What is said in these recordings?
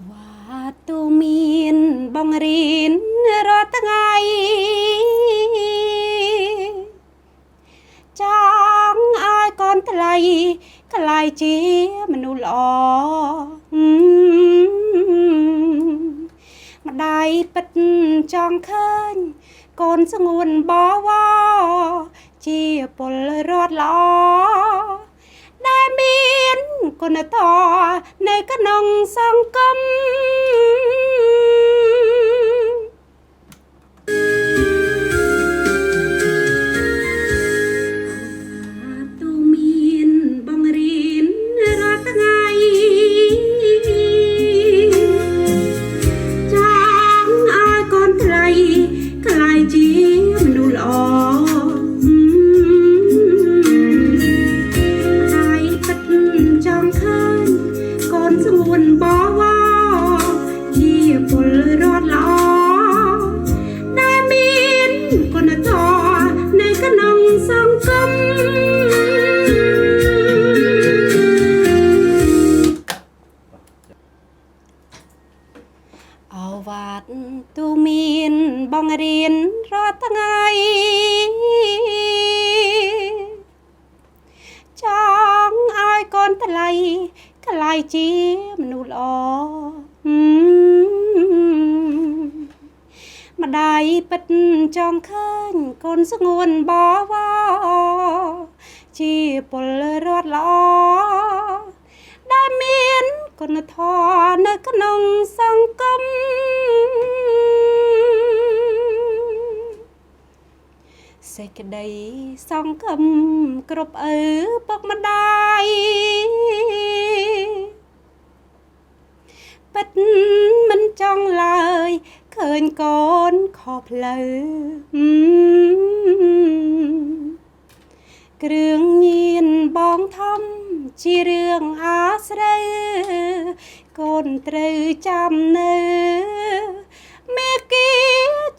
វ៉ាទូមានបងរៀនរាល់ថ្ងៃចង់ឲ្យកូនថ្លៃក្លាយជាមនុស្សល្អម្ដាយពិតចង់ឃើញកូនស្ងួនបវរជាពលរដ្ឋល្អដែលមានគុណធម៌នៅក្នុងសង្គមទូមានបងរៀនរាល់ថ្ងៃចង់ឲ្យកូនថ្លៃក្លាយជាមនុស្សល្អចង់ឃើញកូនស្ងួនបវរជាពលរដ្ឋល្អដែលមានគុណធម៌នៅក្នុងសង្គមអវ៉ាត់ទូមានបងរៀនរាល់ថ្ងៃចង់ឲ្យកូនថ្លៃក្លាយជាមនុស្សល្អម្ដាយពិតចង់ឃើញកូនស្ងួនបវរជាពលរដ្ឋល្អដែលមានគុណធម៌នៅក្នុងសង្គមសេចក្តីសង្ឃឹមគ្រប់ឪពុកម្ដាយពិតមិនចង់ឡើយឃើញកូនខុសផ្លូវគ្រឿងញៀនបងធំជារឿងអាស្រូវកូនត្រូវចាំនៅមេគា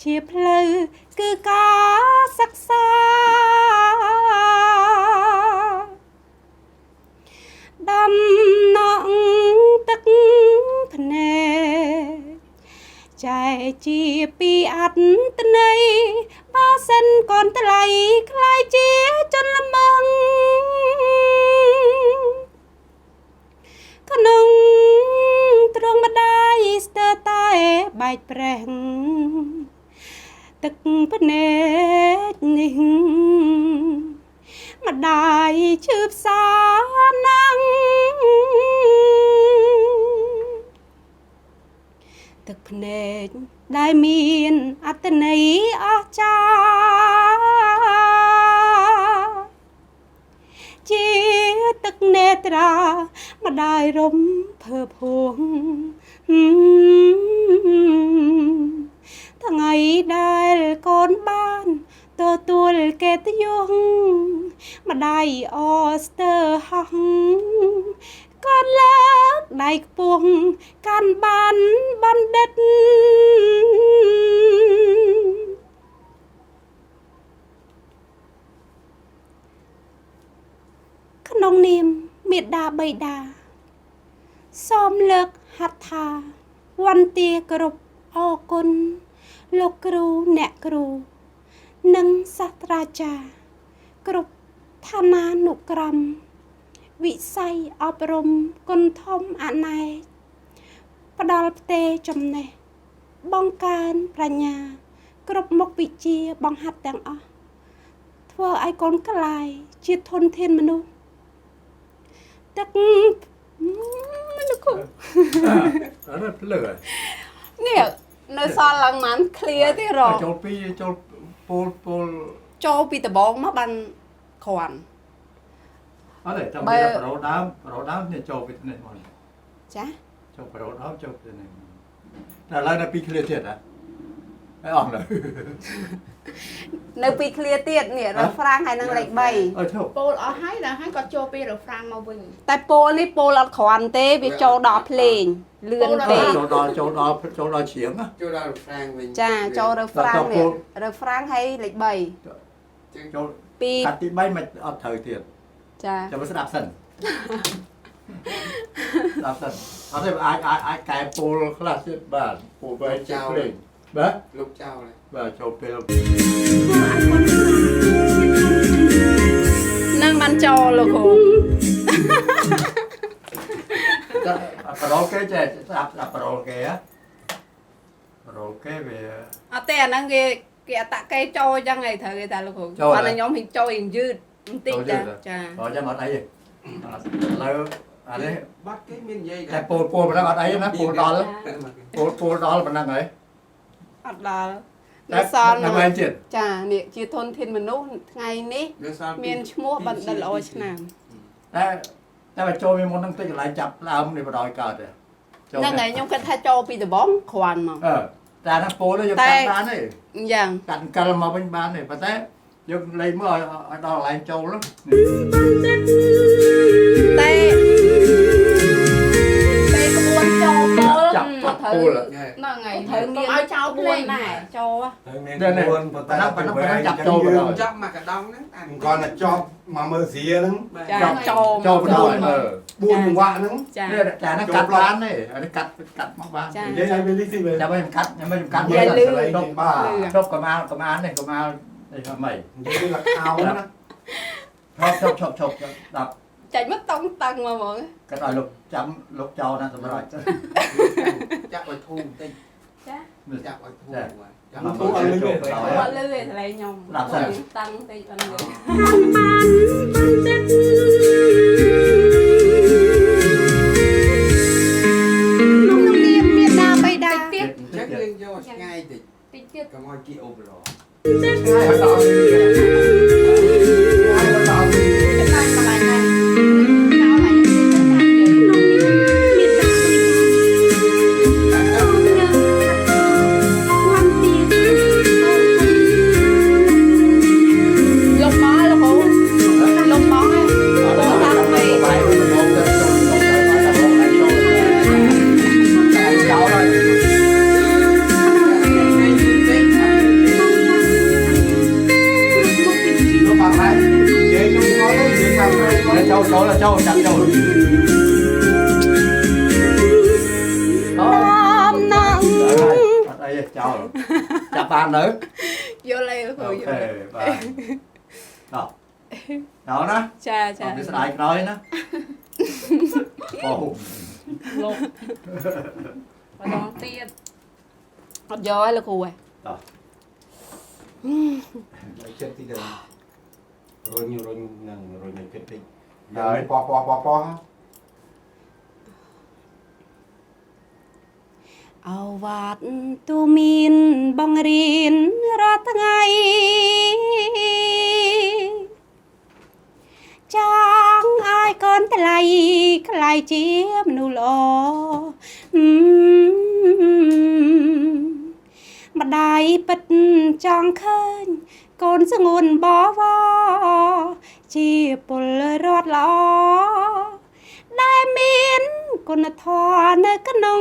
ជាផ្លូវគឺការសិក្សាដំណក់ទឹកភ្នែកចែកជាពីអត្តន័យបើសិនកូនថ្លៃក្លាយជាជនល្មើងក្នុងទ្រង់ម្ដាយស្ទើរតែបែកប្រេះទឹកភ្នែកនេះម្ដាយឈឺផ្សាណាំងទឹកភ្នែកដែលមានអត្តន័យអស្ចារ្យជាទឹកនេត្រាម្ដាយរំភើបហួងថ្ងៃដែលកូនបានទទួលកិត្តិយសម្ដាយអស្ទើរហោះកូនលើកដៃខ្ពស់កាន់បានបណ្ឌិតក្នុងនាមមេដាបៃតាសូមលើកហត្ថថាវន្តាគោរពអរគុណលោកគ្រូអ្នកគ្រូនិងសាស្ត្រាចារ្យគ្រប់ឋានានុក្រមវិស័យអប់រំគុណធំអណែកផ្ដល់ផ្ទេរចំណេះបង្កើនប្រាជ្ញាគ្រប់មុខវិជ្ជាបង្ហាត់ទាំងអស់ធ្វើឲ្យកូនក្លាយជាធនធានមនុស្សទឹកមនុស្សអរភ្លើនេះនៅសល់ឡើងមិន clear ទេរកចូលពីចូលពលចូលពីដំបងមកបានគ្រាន់អត់ទេតែមានប្រូដើមនេះចូលពីនេះមកចាចូលប្រូដើមចូលពីនេះតែឡើយដល់ពី clear ទៀតហ៎អស់លើនៅពី clear ទៀតនេះរ៉ាហ្វ្រាំងហើយនឹងលេខ3ពោលអស់ហើយដល់ហើយគាត់ចូលពីរ៉ាហ្វ្រាំងមកវិញតែពោលនេះពោលអត់គ្រាន់ទេវាចូលដល់ភ្លេងលឿនពេកចូលដល់ច្រៀងចូលដល់រ៉ាហ្វ្រាំងវិញចាចូលរ៉ាហ្វ្រាំងនេះរ៉ាហ្វ្រាំងហើយលេខ3ចូលពីកាត់ទី3មិនអត់ត្រូវទៀតចាចាំស្ដាប់សិន Đọc thật. Nó thấy ai cái pol class bản pol về chào lên. Bé. Lúc chào này. Và cho pê lục. នឹងបានចូលលោកគ្រូ Parol cái chè đạp parol cái á. Parol cái về អត់ទេអាហ្នឹងគេអតកេចូលអញ្ចឹងឯងត្រូវគេថាលោកគ្រូ ចូល គាត់ ហ៎ ឲ្យខ្ញុំហិចចូលរៀងយឺតបន្តិចចាចា Rồi cho ngọt ấy gì? Lâu à đấy. Bắt cái miếng dây Cái pol mà nó ngọt ấy nó pol đó lắm. Pol đó là mình đang ấy. អត់ដល់ Nó សល់ nó quen chuyện. ចានេះជាធនធានមនុស្សថ្ងៃនេះ Đưa sao មានឈ្មោះបណ្ឌិតល្អឆ្នាំ Thế mà trôi một năng tích lại chập là ông này mà đòi cờ rồi. ហ្នឹងហើយខ្ញុំគិតថាចូលពីដំបងគ្រាន់មក Ra nó pol nó cho Tay. cắn bán ấy. អញ្ចឹង Cắn cờ mà bên bán này. Và thế dùng lấy mưa ở đó là anh trâu lắm. តែក្បួនចូលពល Chập ត្រូវ pol là. ហ្នឹងហើយត្រូវមានឲ្យចោលក្បួនដែរចូល Đây này. Nó chập trâu vào rồi. Chọc mà cả đông đó. Còn là cho mà mơ xía nắng ចា Chọc. ចូល Trâu vào rồi. buồn quạ nắng ចា Đây là chả nó cắt bán này. Nó cắt móc bán. Chà. vậy ai bên đi xin về Chả mấy em cắt. Chả mấy em cắt. Dạ Chốc- lư. lấy chốc- ba Chốc cầm án này. Cầm án đây là mày. vậy là cao Dạ. đó Chọc. Đập. ចាច់មកតង់តឹងមកហ្មង Cái đòi lục chấm lục cho nó rồi rồi. Chắc phải thu một tinh. ចា Chắc phải thu Dạ. rồi. Nó thu ăn lấy về. អ Rồi. ត់លឺទេថ្លៃខ្ញុំ ដាក់សិន តឹងតិចអត់លឺ ក្នុងនាមមេដាបៃតា ទៀត Chắc lên cho ngay thì តិចទៀត cảm ơn chị ôm rồi. Hai bắt đầu đi. Hai bắt đầu đi. ចំណាយកន្លែងណាចោលហើយទៀតទៅតាមយើង วันเตีย លុបមកលោកគ្រូលុបមកហើយ Ở đó là trong cái bài của mình ôm lên trong trong cái bài là một cái show. Cái cháu đây. nó bằng hai vậy nó có nó gì sao Cái cháu số là cháu chặt cháu. ដំណង Đấy, ở đây cháu. Chặt bàn nữa. យល់ហើយលោកគ្រូយល់ Ok, bài. Đó. Đó đó. ចាចា Còn cái slide nói nó. Ồ. លុបម្ដងទៀតអត់យកហើយលោកគ្រូហ៎ lại chết tí rồi rồi nhiều rồi nằng rồi này kết định Rồi. rồi po ha អវ៉ាត់ទូមានបងរៀនរាល់ថ្ងៃចង់ឲ្យកូនថ្លៃខ្លាយជាមនុស្សល្អម្ដាយពិតចង់ឃើញកូនស្ងួនបវរជាពលរដ្ឋល្អដែលមានគុណធម៌នៅក្នុង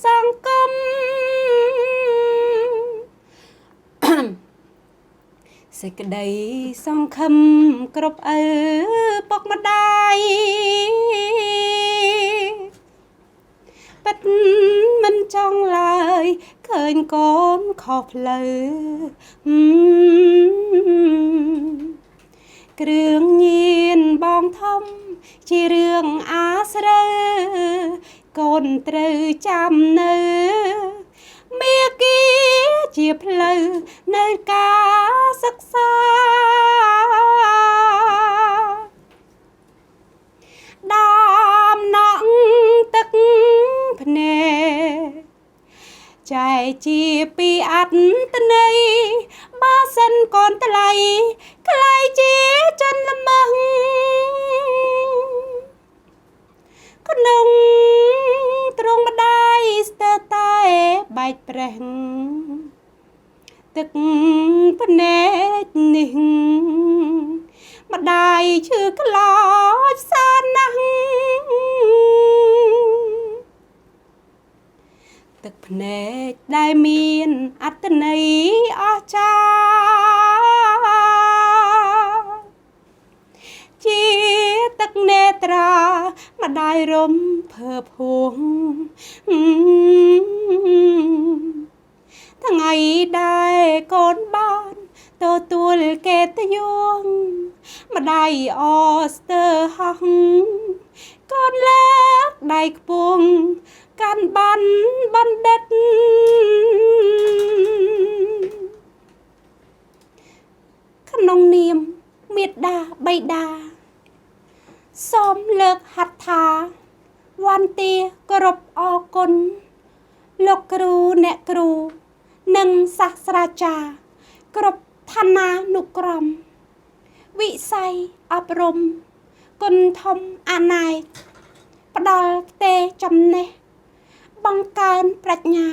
សង្គម សេចក្តីសង្ឃឹមគ្រប់ឪពុកម្ដាយពិតមិនចង់ឡើយឃើញកូនខុសផ្លូវគ្រឿងញៀនបងធំជារឿងអាស្រូវកូនត្រូវចាំនៅមេគីជាផ្លូវនៅការសិក្សាដំណក់ទឹកភ្នែកចែកជាពីអត្តន័យបើសិនកូនថ្លៃខ្លាយជាជនល្មើសក្នុងទ្រង់ម្ដាយស្ទើរតែបែកប្រេះទឹកភ្នែកនេះម្ដាយឈឺខ្លោចសាណាស់ទឹកភ្នែកដែលមានអត្តន័យអស្ចារ្យជាទឹកនេត្រាម្ ម្ដាយរំភើភួងថ្ងៃដែលកូនបានទទួលកិត្តិយសម្ដាយអស្ទើហោះកូនលើកដៃខ្ពស់កាន់បានបណ្ឌិតក្នុងនាមមេដាបៃតាសូមលើកហត្ថាវន្តាគោរពអរគុណលោកគ្រូអ្នកគ្រូនិងសាស្ត្រាចារ្យគ្រប់ឋានានុក្រមវិស័យអប់រំគុណធំអនេកផ្ដល់ផ្ទេរចំណេះបង្កើនប្រាជ្ញា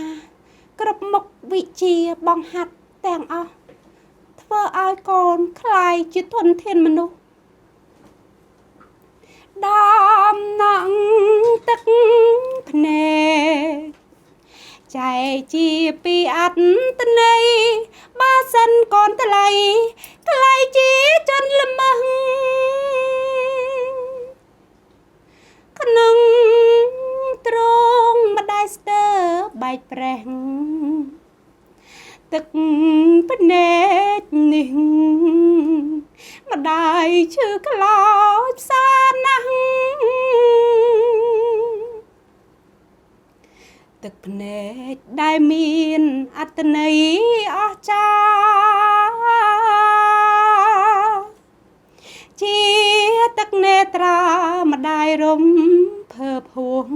គ្រប់មុខវិជ្ជាបង្ហាត់ទាំងអស់ធ្វើឲ្យកូនក្លាយជាធនធានមនុស្សដំណងទឹកភ្នែកចែកជាពីអត្តន័យបើសិនកូនថ្លៃក្លាយជាជនល្មើសក្នុងទ្រង់ម្ដាយស្ទើបែកប្រេះទឹកភ្នែកនេះម្ដាយឈឺខ្លោចផ្សាណាស់ទឹកភ្នែកដែលមានអត្តន័យអស្ចារ្យជាទឹកនេត្រាម្ដាយរំភើភួង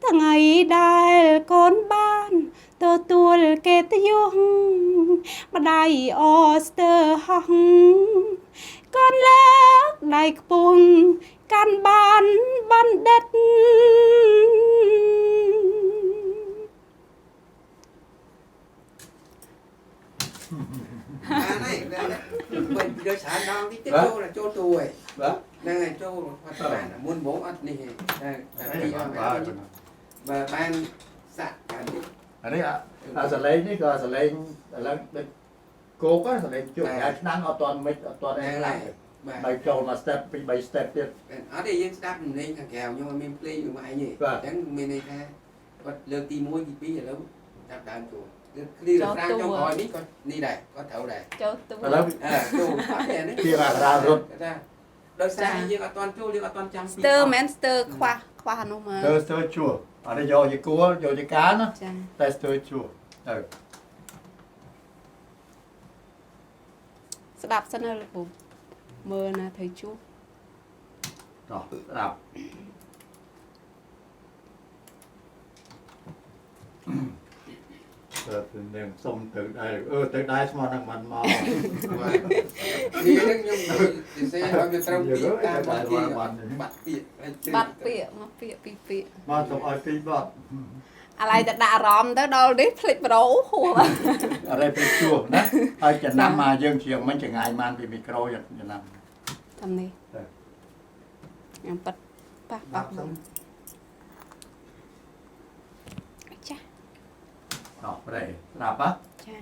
ថ្ងៃដែលកូនបានទទួលកិត្តិយសម្ដាយអស្ទើហោះកូនលើកដៃខ្ពស់កាន់បានបណ្ឌិត này mình đưa sản non cái tiếp vô là cho tôi này cho hoạt bản là muôn bố ăn này và ban sạc cả đi อันนี้อ่ะสเลงนี่ก็สเลงแล้วเป็นโกก็สเลงจุดงานนั่งเอาตอนไม่เอาตอนไหนล่ะใบโจมาสเต็ปเป็นใบสเต็ปเนี่ย ở đây dân step mình lên thằng kèo nhưng mà mình playอยู่mà nhỉ chẳng mình này ha vật lương ti muối thì bây giờ lâu đạp đàn chủ đi là sang trong ngồi biết con đi đây có thấu đây ចូលទូ แล้ว chủ phát hiện đấy ที่มารารุน đôi sai như là toàn chu như là toàn trăm ស្ទើមែនស្ទើខ្វះអានោះមើល เตอร์ชัวอันนี้โยจิกัวโยจิการนะ ចា แต่เตอร์ชัว ស្ដាប់សិនណាលោកពូមើលណាthấyជួ ต่อดับเป็นเรื่องส้มตึกได้ตึกได้สมอนังมันมา đi đứng nhưng thì xe bao nhiêu trâu đi ta bắt kia bắt tiệt បាត់ពាក្យមកពាក្យពីរពាក្យ มาส่งไอปีบอด អាឡ័យតែដាក់អារម្មណ៍ទៅដល់នេះភ្លេចបដោហួរ อะไรเป็นชัวนะไอจะนำมาเยื่อเชียงมันจะง่ายมันเป็นมิโครจะนำ តាមនេះខ្ញុំប៉ាត់ប៉ះប៉ះមកចា ต่อไปดับปะ ចា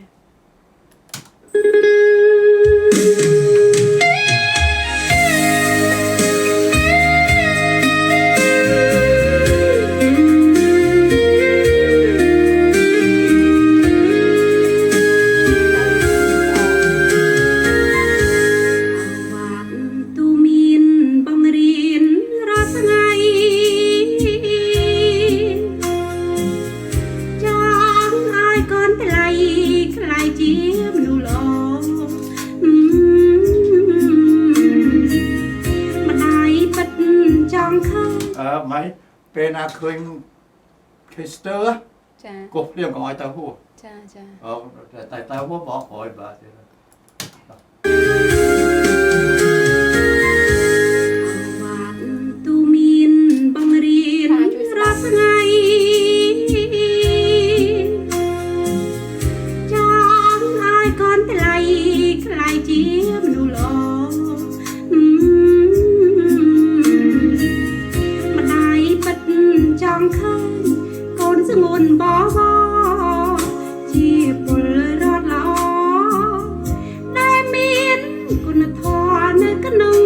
ไม่เป็นอาคืนคริสเตอร์ ចា กบเรียงกับไอตาหัว ចាចា แต่ตาหัวบอกหอยบาท ទូមានបង្រៀនរាល់ថ្ងៃចង់ឲ្យកូនថ្លៃខ្លាយជាមនុស្សល្អម្ដាយពិតចង់ឃើញកូនស្ងួនបបជាពលរដ្ឋល្អដែលមានគុណធម៌នៅក្នុង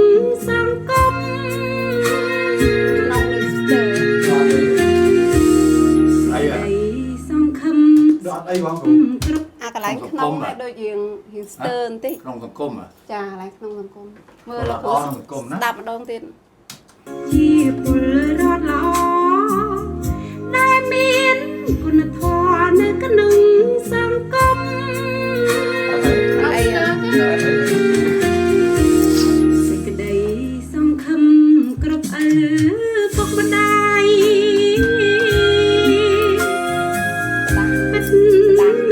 អីបងគ្រូ គ្រប់ អាកន្លែងក្នុងឯដូចយើងស្ទើរបន្តិច ក្នុងសង្គម ចាកន្លែងក្នុងសង្គមមើល ល្អ លោកគ្រូ ក្នុងសង្គមណា ស្ដាប់ម្ដងទៀតជាពលរដ្ឋល្អដែលមានគុណធម៌នៅក្នុងសង្គមអីសេចក្តីសង្ឃឹមគ្រប់ឪពុកម្ដាយ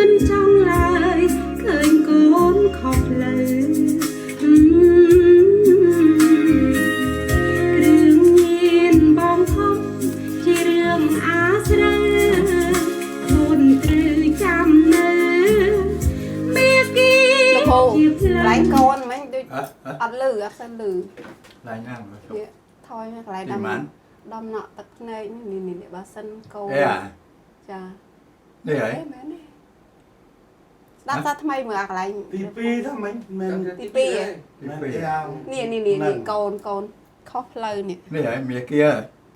មិនចង់ឡើយឃើញកូនខុសផ្លូវគ្រឿងញៀនបងធំជារឿងអាស្រូវកូនត្រូវចាំនៅមេគីជាផ្លូវកន្លែងកូនមិនដូចអត់លឺអត់សូវលឺ ឡាយណាស់ នេះថយមកកន្លែងដំណក់ទឹកភ្នែកនេះបើសិនកូន អេអា ចា នេះហើយ មែនទេស្ដាប់សាថ្មីមើលអាកន្លែង ទី2ថាមិនមែន ទី2 ទី នេះកូនខុសផ្លូវនេះ នេះហើយមាគា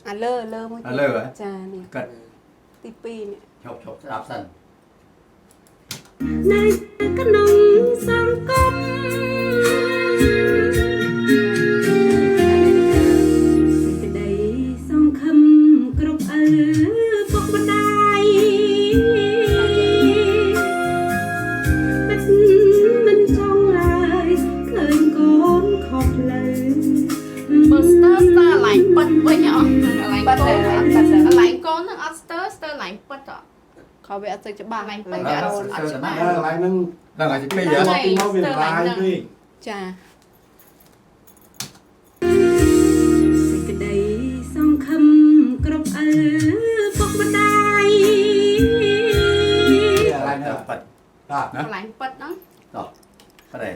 អាលើមួយ អាលើហ៎ ចានេះ កាត់ ទី2នេះ ឈប់ស្ដាប់សិន នៅក្នុងសង្គមសេចក្តីសង្ឃឹមគ្រប់ឪពុកម្ដាយមិនចង់ឡើយឃើញកូនខុសផ្លូវ បើស្ទើកន្លែងពិតវិញអស់កន្លែងកូនកន្លែងកូនហ្នឹងអត់ស្ទើកន្លែងពិតអត់ ខោវាអត់ទៅច្បាស់ កន្លែង កន្ ពិ លែ ត ង វា កូន អត់ច្បាស់ កន្លែងហ្នឹង ដល់ហើយទី2ហ៎ មកពីមកវាឡាយពេក ចាសេចក្តីសង្ឃឹមគ្រប់ឪពុកម្ដាយ ឡាយណាស់ប៉ាត់ តា ណា កន្លែងពិតហ្នឹង តោះប៉ាត់ទេ